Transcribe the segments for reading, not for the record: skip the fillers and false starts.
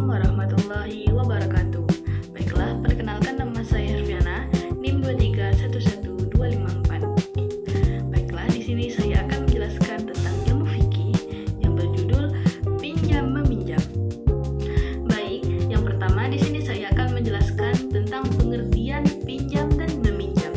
Assalamualaikum warahmatullahi wabarakatuh. Baiklah, perkenalkan nama saya Herviana, NIM 2311254. Baiklah, di sini saya akan menjelaskan tentang ilmu fikih yang berjudul pinjam meminjam. Baik, yang pertama di sini saya akan menjelaskan tentang pengertian pinjam dan meminjam.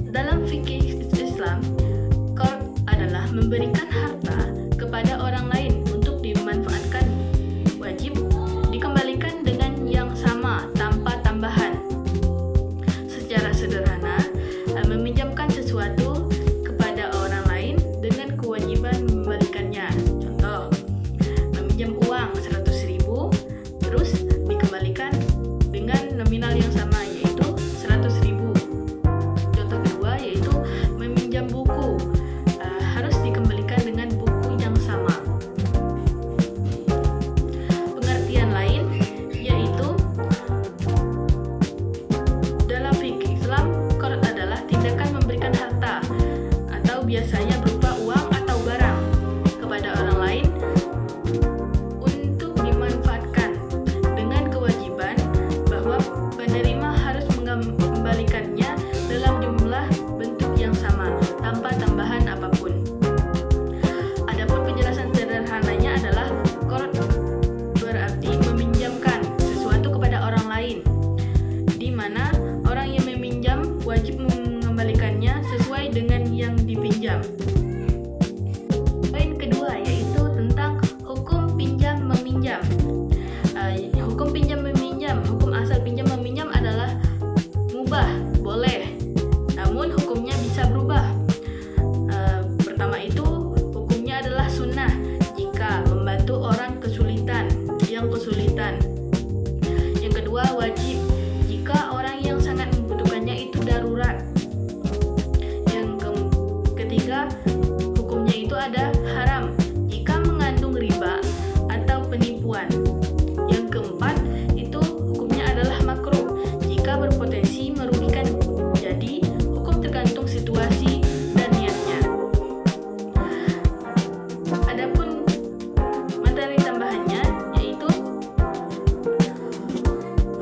Dalam fikih Islam, qard adalah memberikan harta kepada orang lain untuk dimanfaatkan, wajib dikembalikan dengan yang sama tanpa tambahan. Secara sederhana, meminjamkan sesuatu kepada orang lain dengan kewajiban membalikannya. Contoh, meminjam uang 100.000 terus dikembalikan dengan nominal yang sama, yaitu 100.000. Contoh kedua yaitu meminjam buku, harus dikembalikan dengan buku yang sama. Pengertian lain yaitu dalam fikih Islam, qard adalah tindakan memberikan harta atau biasanya berupa uang atau barang kepada orang lain untuk dimanfaatkan dengan kewajiban bahwa penerima harus mengembalikannya dalam jumlah bentuk yang sama tanpa tambahan apapun. Adapun penjelasan sederhananya adalah qard berarti meminjamkan sesuatu kepada orang lain, di mana orang yang meminjam wajib mengembalikannya sesuai dengan yang dipinjam. Poin kedua yaitu tentang hukum pinjam meminjam. Hukum pinjam meminjam, hukum asal pinjam meminjam adalah mubah, boleh, namun hukumnya bisa berubah. Pertama itu hukumnya adalah sunnah jika membantu orang yang kesulitan. Yang kedua wajib jika orang yang sangat membutuhkannya itu darurat. Yang ketiga hukumnya itu ada haram jika mengandung riba atau penipuan. Yang keempat itu hukumnya adalah makruh jika berpotensi merugikan. Jadi hukum tergantung situasi dan niatnya. Adapun materi tambahannya yaitu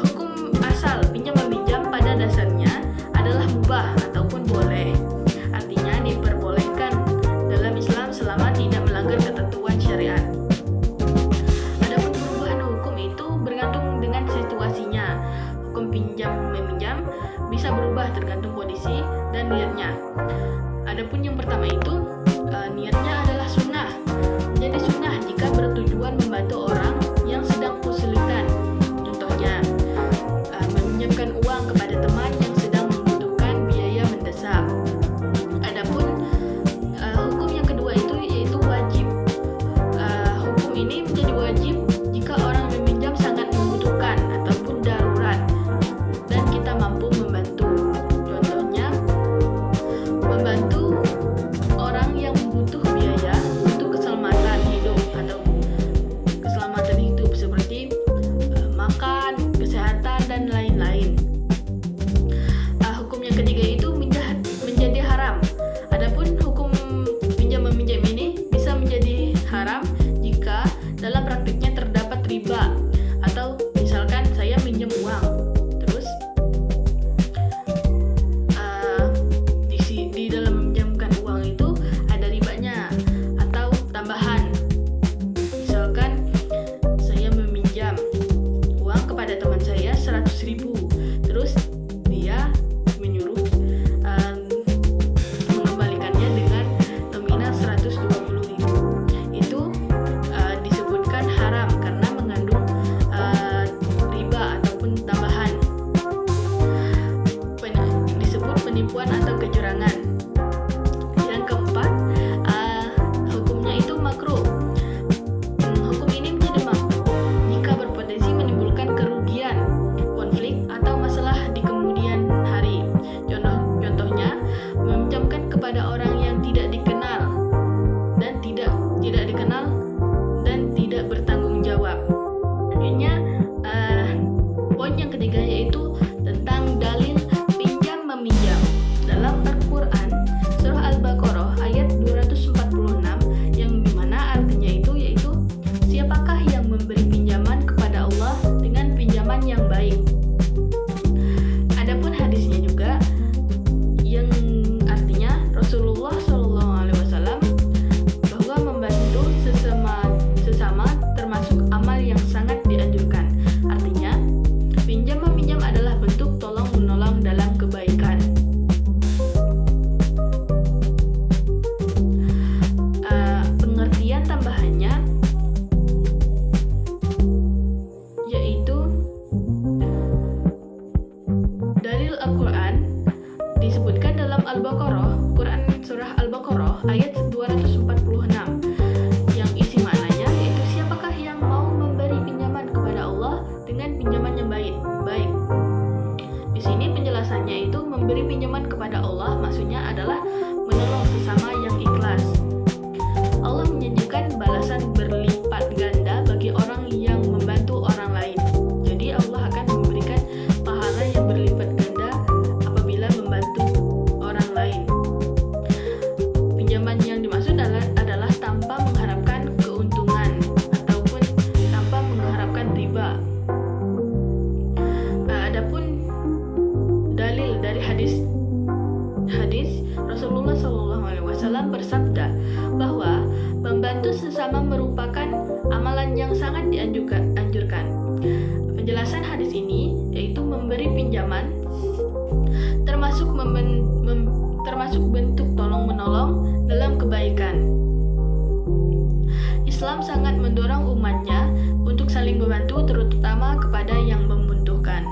hukum asal pinjam meminjam pada dasarnya adalah mubah ataupun boleh. Artinya diperbolehkan dalam Islam selama tidak melanggar ketentuan syariat. Adapun perubahan hukum itu bergantung dengan situasinya. Hukum pinjam meminjam bisa berubah tergantung kondisi dan niatnya. Adapun yang pertama itu niatnya adalah sunnah. Menjadi sunnah jika bertujuan membantu orang yang sedang kesulitan. Contohnya, meminjamkan uang kepada teman yang sedang membutuhkan biaya mendesak. Adapun hukum yang kedua itu yaitu wajib. Hukum ini menjadi wajib jika orang meminjam sangat membutuhkan ataupun darurat dan kita mampu membantu. Contohnya, membantu orang yang butuh biaya untuk keselamatan hidup atau keselamatan hidup seperti makan, kesehatan, dan lain-lain. Hukum yang ketiga itu menjadi haram. Adapun hukum pinjam meminjam ini bisa menjadi haram jika dalam praktiknya terdapat riba, atau misalkan saya minjem uang terus di dalam meminjamkan uang itu ada ribanya atau tambahan. Misalkan saya meminjam uang kepada teman saya 100.000, terus dia menyuruh mengembalikannya dengan nominal 120.000. Itu disebutkan haram karena mengandung riba ataupun tambahan. Disebut penipuan atau kecurangan. Yang keempat, hukumnya itu makruh. Hukum ini menjadi makruh jika berpotensi menimbulkan kerugian, konflik, atau masalah di kemudian hari. Contohnya, meminjamkan kepada orang yang tidak dikenal dan tidak dikenal dan tidak bertanggung jawab. Akhirnya, poin yang ketiga yaitu tentang dalil pinjam meminjam. Dalam Al-Quran, Surah Al-Baqarah ayat 246, yang dimana artinya itu Membantu sesama merupakan amalan yang sangat dianjurkan. Penjelasan hadis ini yaitu memberi pinjaman termasuk bentuk tolong-menolong dalam kebaikan. Islam sangat mendorong umatnya untuk saling membantu, terutama kepada yang membutuhkan.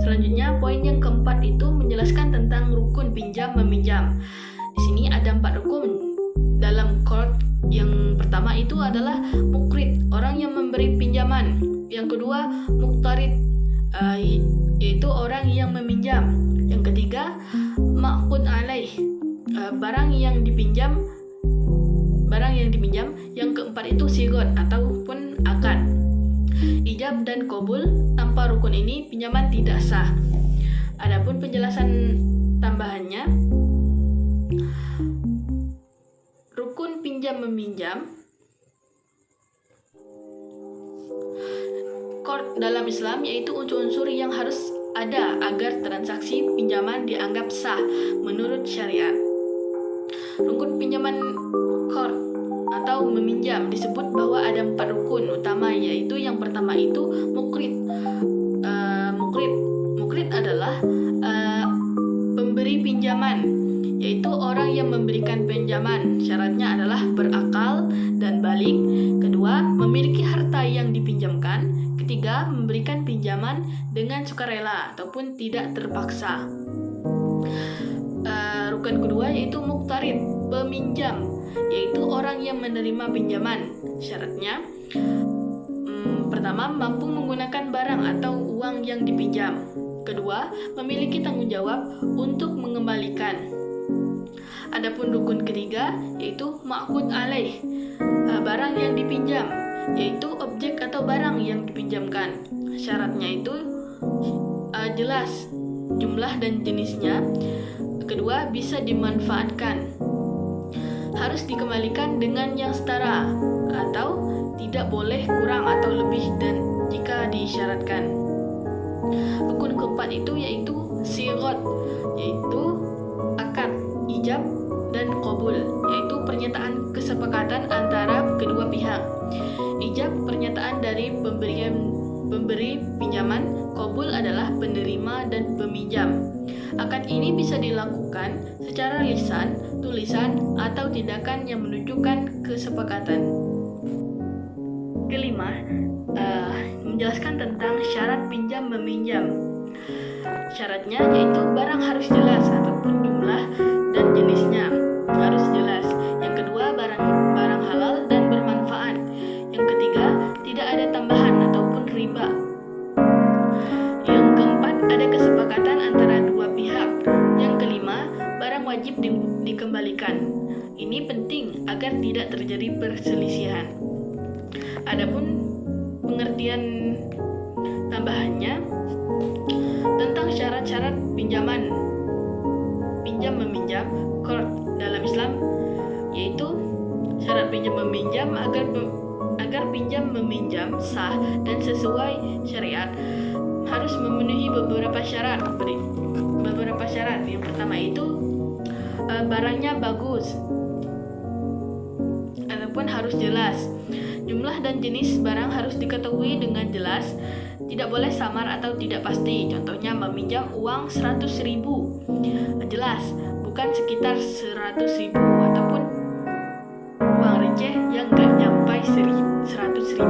Selanjutnya, poin yang keempat itu menjelaskan tentang rukun pinjam-meminjam. Di sini ada 4 rukun dalam qard. Yang pertama itu adalah mukrid, orang yang memberi pinjaman. Yang kedua, muqtarid, yaitu orang yang meminjam. Yang ketiga, ma'qud alaih, barang yang dipinjam. Yang keempat itu sigot ataupun akad. Ijab dan qabul, tanpa rukun ini pinjaman tidak sah. Adapun penjelasan tambahannya, rukun pinjam-meminjam qard dalam Islam yaitu unsur-unsur yang harus ada agar transaksi pinjaman dianggap sah menurut syariat. Rukun pinjaman qard atau meminjam disebut bahwa ada 4 rukun utama, yaitu yang pertama itu mukrid. Mukrid adalah pemberi pinjaman, yaitu orang yang memberikan pinjaman. Syaratnya adalah berakal dan balik. Kedua, memiliki harta yang dipinjamkan. Ketiga, memberikan pinjaman dengan sukarela ataupun tidak terpaksa. Rukun kedua yaitu muqtarid, peminjam, yaitu orang yang menerima pinjaman. Syaratnya, pertama, mampu menggunakan barang atau uang yang dipinjam. Kedua, memiliki tanggung jawab untuk mengembalikan. Adapun rukun ketiga yaitu ma'qud alaih, barang yang dipinjam, yaitu objek atau barang yang dipinjamkan. Syaratnya itu jelas jumlah dan jenisnya. Kedua, bisa dimanfaatkan, harus dikembalikan dengan yang setara atau tidak boleh kurang atau lebih dan jika disyaratkan. Rukun keempat itu yaitu sigot, yaitu akad, ijab dan qabul, yaitu pernyataan kesepakatan antara kedua pihak. Ijab pernyataan dari pemberi pinjaman, qabul adalah penerima dan peminjam. Akad ini bisa dilakukan secara lisan, tulisan, atau tindakan yang menunjukkan kesepakatan. Kelima, menjelaskan tentang syarat pinjam-meminjam. Syaratnya yaitu barang harus jelas ataupun jumlah dan jenisnya harus jelas. Yang kedua, barang halal dan bermanfaat. Yang ketiga, tidak ada tambahan ataupun riba. Yang keempat, ada kesepakatan antara dua pihak. Yang kelima, barang wajib dikembalikan. Ini penting agar tidak terjadi perselisihan. Adapun pengertian tambahannya tentang syarat-syarat pinjam-meminjam qard dalam Islam, yaitu syarat pinjam-meminjam agar pinjam-meminjam sah dan sesuai syariat harus memenuhi beberapa syarat. Yang pertama itu barangnya bagus ataupun harus jelas. Jumlah dan jenis barang harus diketahui dengan jelas, tidak boleh samar atau tidak pasti. Contohnya meminjam uang 100.000, jelas, bukan sekitar 100.000 ataupun uang receh yang gak nyampai 100.000.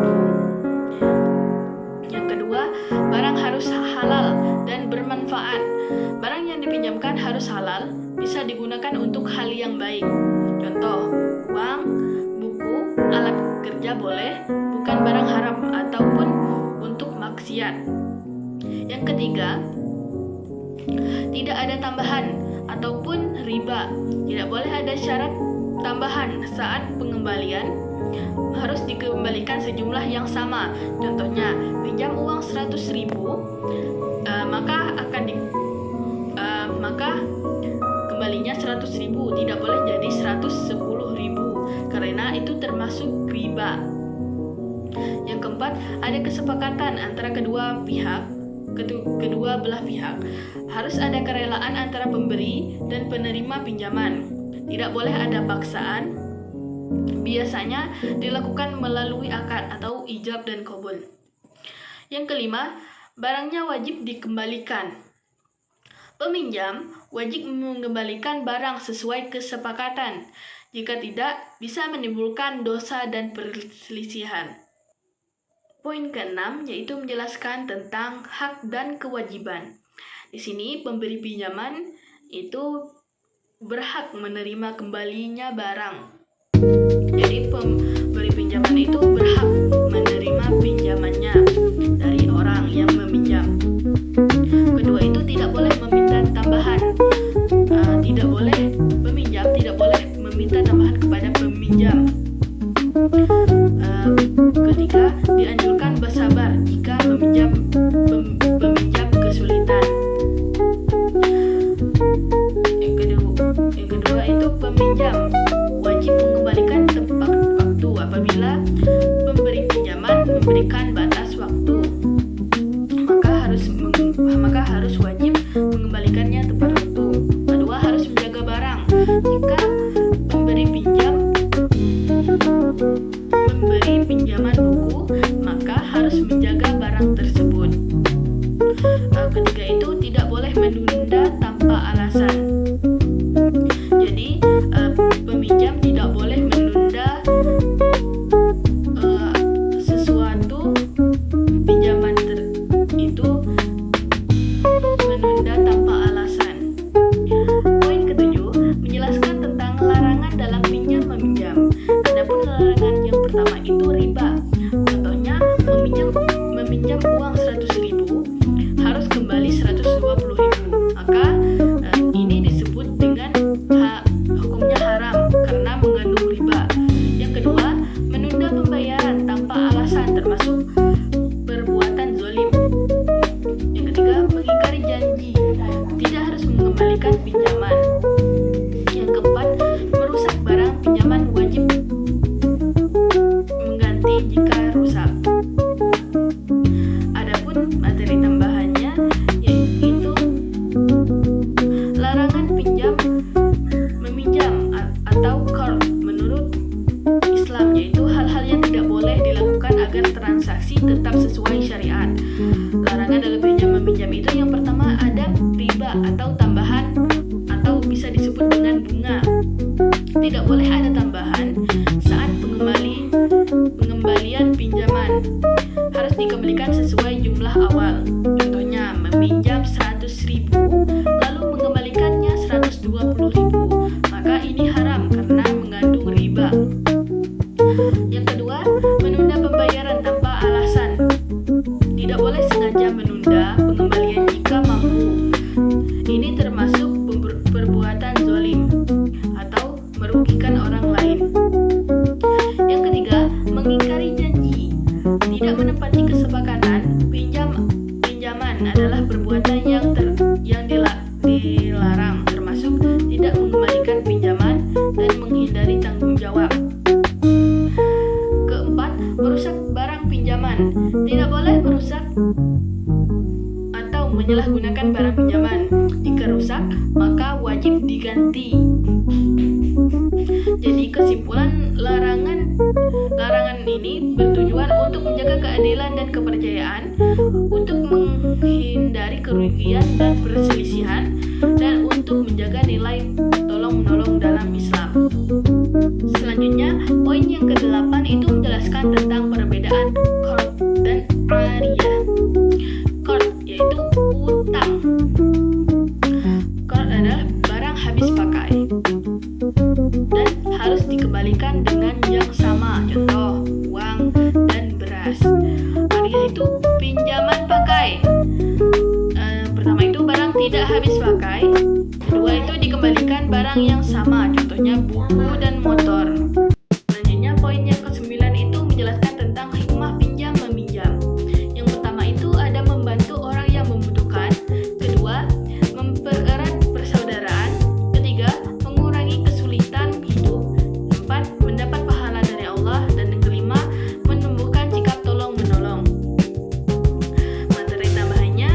Yang kedua, barang harus halal dan bermanfaat. Barang yang dipinjamkan harus halal, bisa digunakan untuk hal yang baik. Contoh, uang, buku, alat kerja boleh, bukan barang haram ataupun untuk maksiat. Yang ketiga, tidak ada tambahan ataupun riba. Tidak boleh ada syarat tambahan saat pengembalian, harus dikembalikan sejumlah yang sama. Contohnya, pinjam uang 100.000, maka kembalinya 100.000, tidak boleh jadi 110.000 karena itu termasuk riba. Yang keempat, ada kesepakatan antara kedua belah pihak. Harus ada kerelaan antara pemberi dan penerima pinjaman. Tidak boleh ada paksaan Biasanya dilakukan melalui akad atau ijab dan qabul. Yang kelima, barangnya wajib dikembalikan. Peminjam wajib mengembalikan barang sesuai kesepakatan. Jika tidak, bisa menimbulkan dosa dan perselisihan. Poin keenam yaitu menjelaskan tentang hak dan kewajiban. Di sini pemberi pinjaman itu berhak menerima kembalinya barang. Jadi pemberi pinjaman itu berhak menerima pinjamannya dari orang yang meminjam. Kedua itu tidak boleh meminta tambahan. Peminjam tidak boleh meminta tambahan kepada peminjam. Ketiga, dianjurkan bersabar jika peminjam kesulitan. Yang kedua itu peminjam wajib mengembalikan tepat waktu apabila pemberi pinjaman memberikan batas waktu. Maka harus wajib mengembalikannya tepat waktu. Kedua, harus menjaga barang. Jika pemberi pinjaman buku, maka harus menjaga barang tersebut. Ketiga itu tidak boleh menunda tanpa alasan. Jadi peminjam tidak boleh menunda sesuatu pinjaman itu menunda tanpa alasan. Poin ketujuh, menjelaskan tentang larangan dalam pinjam meminjam. Adapun larangan yang pertama itu riba. Contohnya meminjam uang 100.000 harus kembali 120.000. Maka ini disebut dengan hukumnya haram karena mengandung riba. Yang kedua, menunda pembayaran tanpa alasan termasuk perbuatan zalim. Yang ketiga, mengingkari janji, tidak harus mengembalikan pinjaman. Yang keempat, merusak barang pinjaman wajib mengganti jika rusak. Adapun materi tambahannya yaitu larangan pinjam meminjam atau qard menurut Islam, yaitu hal-hal yang tidak boleh dilakukan agar transaksi tetap sesuai syariat. Larangan dalam pinjam meminjam itu yang pertama ada riba atau tambahan atau bisa disebut dengan bunga. Tidak boleh ada tambahan saat pengembalian pinjaman. Harus dikembalikan sesuai jumlah awal. Contohnya meminjam 100.000 lalu mengembalikannya 120.000. Maka ini haram karena mengandung riba. Yang kedua, menunda pembayaran tanpa alasan. Tidak boleh sengaja menunda pengembalian jika mampu. Ini termasuk perbuatan zalim atau merugikan orang lain. Yang ketiga, mengingkari janji. Tidak menepati kesepakatan pinjaman adalah perbuatan yang dilarang, termasuk tidak mengembalikan pinjaman dan menghindari tanggung jawab. Keempat, merusak barang pinjaman. Tidak boleh merusak atau menyalahgunakan barang pinjaman. Jika rusak, maka wajib diganti. Jadi kesimpulan larangan ini bertujuan untuk menjaga keadilan dan kepercayaan, untuk menghindari kerugian dan perselisihan, dan untuk menjaga nilai tolong-menolong dalam Islam. Selanjutnya, poin yang ke-8 itu menjelaskan tentang perbedaan qard dan ariyah. Qard yaitu utang. Qard adalah barang habis pakai dan harus dikembalikan dengan yang sama, contoh uang dan beras. Ariyah itu pinjaman pakai. Pertama itu barang tidak habis pakai. Kedua itu dikembalikan barang yang sama, contohnya buku dan motor. Selanjutnya poin yang ke-9 itu menjelaskan tentang hikmah pinjam meminjam. Yang pertama itu ada membantu orang yang membutuhkan. Kedua, mempererat persaudaraan. Ketiga, mengurangi kesulitan hidup. Empat, mendapat pahala dari Allah. Dan yang kelima, menumbuhkan sikap tolong-menolong. Materi tambahannya,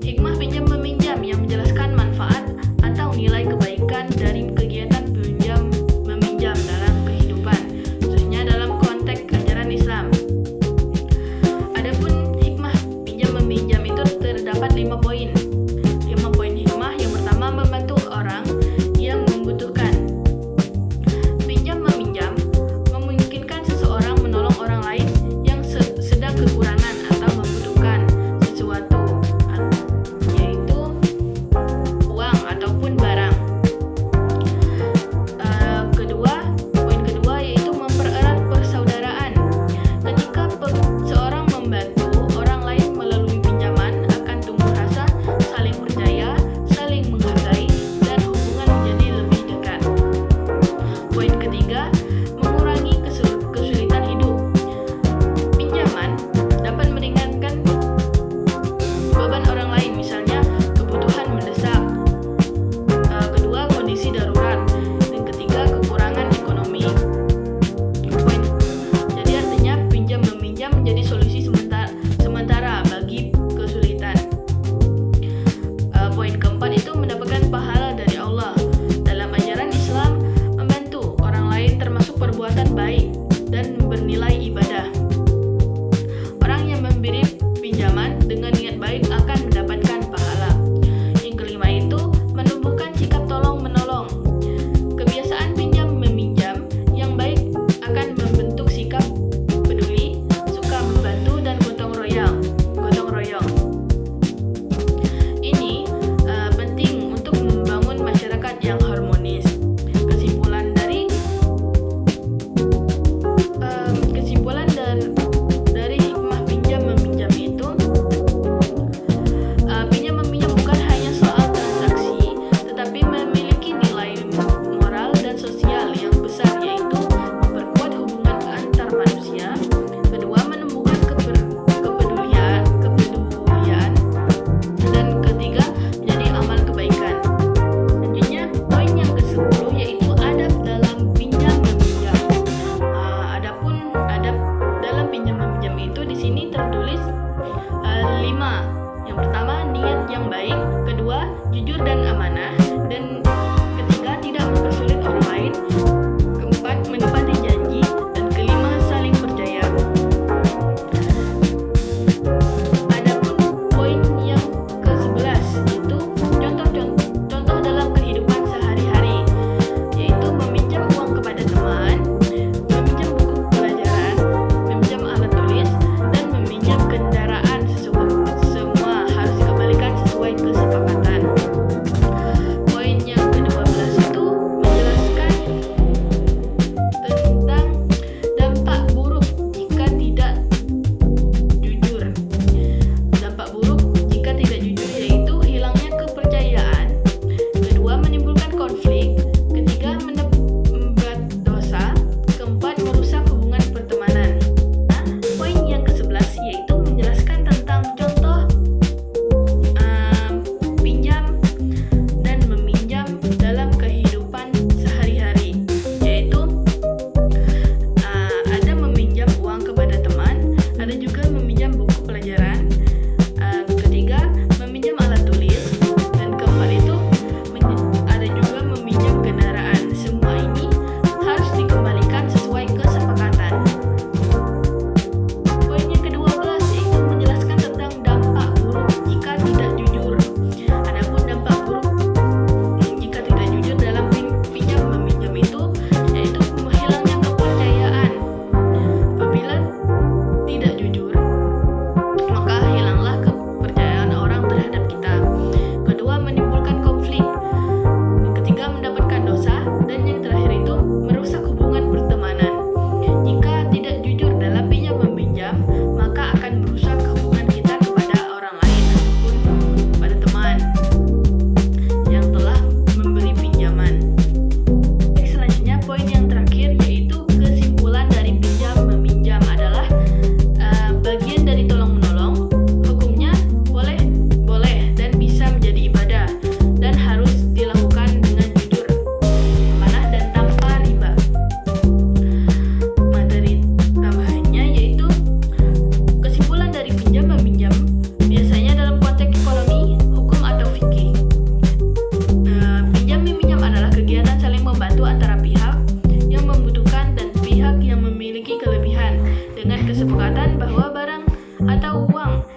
hikmah pinjam meminjam yang menjelaskan manfaat atau nilai kebaikan dari kegiatan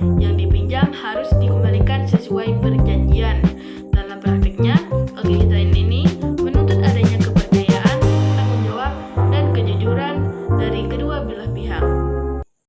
Yang dipinjam harus